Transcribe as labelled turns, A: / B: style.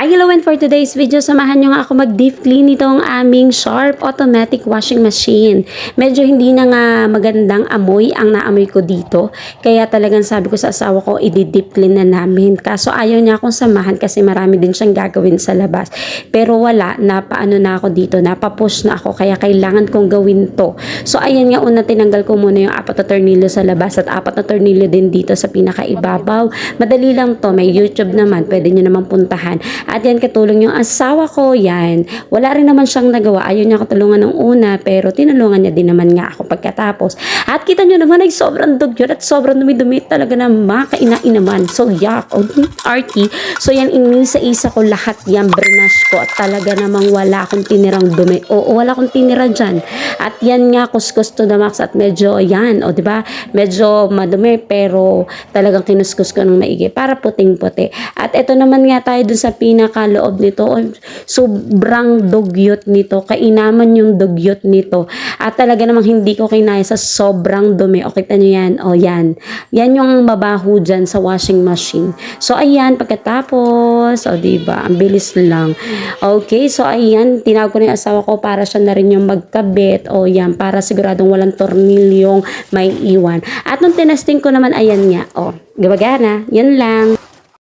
A: Hi, hello, and for today's video, samahan nyo nga ako mag-deep clean itong aming Sharp automatic washing machine. Medyo hindi na nga magandang amoy ang naamoy ko dito. Kaya talagang sabi ko sa asawa ko, i-deep clean na namin. Kaso ayaw niya akong samahan kasi marami din siyang gagawin sa labas. Pero wala, napaano na ako dito, napapush na ako. Kaya kailangan kong gawin to. So ayan nga, una tinanggal ko muna yung 4 na tornilyo sa labas at 4 na tornilyo din dito sa pinakaibabaw. Madali lang to, may YouTube naman, pwede nyo naman puntahan. At yan, katulong yung asawa ko, yan. Wala rin naman siyang nagawa. Ayaw niya ako tulungan ng una, pero tinulungan niya din naman nga ako pagkatapos. At kita nyo naman ay sobrang dugyot at sobrang dumi-dumi talaga na makainain naman. So, yak, arty. So, yan, inisa-isa ko lahat yan, bernash ko. At talaga namang wala akong tinirang dumi. Oo, wala akong tinira dyan. At yan nga, kuskus to the max at medyo, yan, o diba? Medyo madumi, pero talagang kinuskus ko ng maigi para puting-puti. At ito naman nga tayo dun sa pinakaloob nito. Sobrang dugyot nito. Kainaman yung dugyot nito. At talaga namang hindi ko kinaya sa sobrang dumi. O kita nyo yan. O yan. Yan yung mabaho dyan sa washing machine. So ayan, pagkatapos, o diba, ang bilis lang. Okay, so ayan, tinawag ko na yung asawa ko para siya na rin yung magkabit. O yan, para siguradong walang tornilyong may iwan. At nung tinesting ko naman, ayan nga. O, gumagana. Yan lang.